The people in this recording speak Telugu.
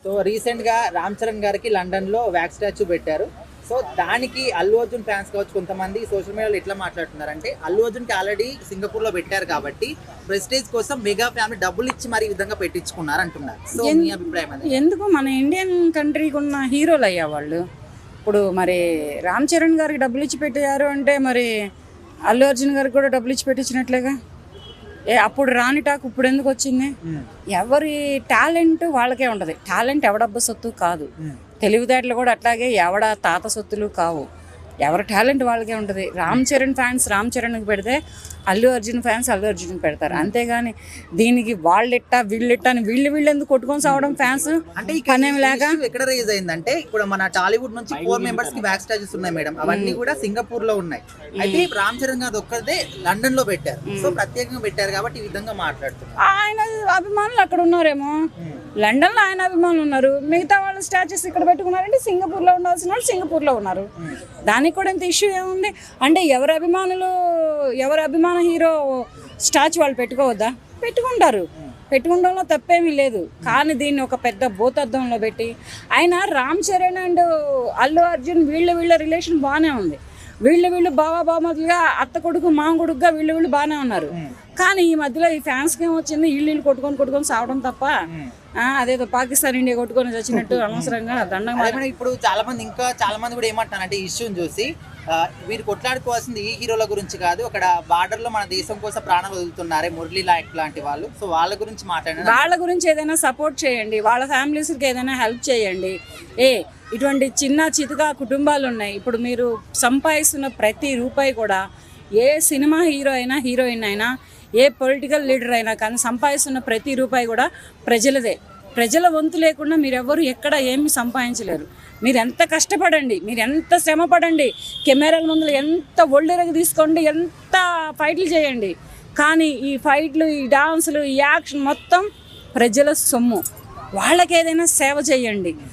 సో రీసెంట్గా రామ్ చరణ్ గారికి లండన్లో వ్యాక్స్ స్టాచ్యూ పెట్టారు. సో దానికి అల్లు అర్జున్ ఫ్యాన్స్ కావచ్చు కొంతమంది సోషల్ మీడియాలో ఎట్లా మాట్లాడుతున్నారంటే అల్లు అర్జున్కి ఆల్రెడీ సింగపూర్లో పెట్టారు కాబట్టి ప్రెస్టేజ్ కోసం మెగా ఫ్యామిలీ డబ్బులు ఇచ్చి మరి ఈ విధంగా పెట్టించుకున్నారు అంటున్నారు. సో మీ అభిప్రాయం అది? ఎందుకు మన ఇండియన్ కంట్రీకి ఉన్న హీరోలు అయ్యా వాళ్ళు. ఇప్పుడు మరి రామ్ చరణ్ గారికి డబ్బులు ఇచ్చి పెట్టారు అంటే మరి అల్లు అర్జున్ గారికి కూడా డబ్బులు ఇచ్చి పెట్టించినట్లేగా. అప్పుడు రాని టాక్ ఇప్పుడు ఎందుకు వచ్చింది? ఎవరి టాలెంట్ వాళ్ళకే ఉంటుంది. టాలెంట్ ఎవడబ్బ సొత్తు కాదు, తెలివితేటలు కూడా అట్లాగే ఎవడ తాత సొత్తులు కావు. ఎవరి టాలెంట్ వాళ్ళకే ఉంటుంది. రామ్ చరణ్ ఫ్యాన్స్ రామ్ చరణ్కి పెడితే అల్లు అర్జున్ ఫ్యాన్స్ అల్లు అర్జున్కి పెడతారు. అంతేగాని దీనికి వాళ్ళెట్టా వీళ్ళెట్టా అని వీళ్ళు ఎందుకు కొట్టుకొని సావడం ఫ్యాన్స్ అంటే పనేమి లేక ఎక్కడ రేజ్ అయిందంటే ఇప్పుడు మన టాలీవుడ్ నుంచి 4 మెంబర్స్ కి బ్యాక్ స్టాచెస్ ఉన్నాయి మేడం. అవన్నీ కూడా సింగపూర్ లో ఉన్నాయి. అయితే రామ్ చరణ్ గారు ఒక్కదే లండన్ లో పెట్టారు. సో ప్రత్యేకంగా పెట్టారు కాబట్టి ఈ విధంగా మాట్లాడుతున్నారు. ఆయన అభిమానులు అక్కడ ఉన్నారేమో, లండన్ లో ఆయన అభిమానులు ఉన్నారు. మిగతా వాళ్ళ స్టాచ్యూస్ ఇక్కడ పెట్టుకున్నారంటే సింగపూర్ లో ఉండాల్సిన వాళ్ళు సింగపూర్ లో ఉన్నారు. దానికి కూడా ఇంత ఇష్యూ ఏముంది అంటే ఎవరి అభిమాన హీరో స్టాచ్యూ వాళ్ళు పెట్టుకోవద్దా? పెట్టుకుంటారు, పెట్టుకోవడంలో తప్పేమీ లేదు. కానీ దీన్ని ఒక పెద్ద భూతద్దంలో పెట్టి ఆయన రామ్ చరణ్ అండ్ అల్లు అర్జున్ వీళ్ళ రిలేషన్ బాగానే ఉంది. వీళ్ళు బావమతులుగా అత్త కొడుకు మామ కొడుకుగా వీళ్ళు బాగానే ఉన్నారు. కానీ ఈ మధ్యలో ఈ ఫ్యాన్స్కి ఏమొచ్చింది, వీళ్ళు కొట్టుకొని సావడం తప్ప అదేదో పాకిస్తాన్ ఇండియా కొట్టుకొని వచ్చినట్టు అనవసరంగా దండం. ఇప్పుడు చాలా మంది కూడా ఏమంటున్నారంటే ఈ ఇష్యూని చూసి వీరు కొట్లాడుకోవాల్సింది ఈ హీరోల గురించి కాదు, అక్కడ బార్డర్ లో మన దేశం కోసం ప్రాణాలు వదులుతున్నారే మురళీ నాయక్ లాంటి వాళ్ళు. సో వాళ్ళ గురించి మాట్లాడండి. వాళ్ళ గురించి ఏదైనా సపోర్ట్ చేయండి, వాళ్ళ ఫ్యామిలీస్కి ఏదైనా హెల్ప్ చేయండి. ఇటువంటి చిన్న చితకా కుటుంబాలు ఉన్నాయి. ఇప్పుడు మీరు సంపాదిస్తున్న ప్రతి రూపాయి కూడా ఏ సినిమా హీరో అయినా హీరోయిన్ అయినా ఏ పొలిటికల్ లీడర్ అయినా కానీ సంపాదిస్తున్న ప్రతి రూపాయి కూడా ప్రజలదే. ప్రజల వంతు లేకుండా మీరెవ్వరు ఎక్కడ ఏమి సంపాదించలేరు. మీరు ఎంత కష్టపడండి, మీరు ఎంత శ్రమ పడండి, కెమెరాల ముందు ఎంత ఒళ్ళెరగ తీసుకోండి, ఎంత ఫైట్లు చేయండి, కానీ ఈ ఫైట్లు, ఈ డాన్సులు, ఈ యాక్షన్ మొత్తం ప్రజల సొమ్ము. వాళ్ళకి ఏదైనా సేవ చేయండి.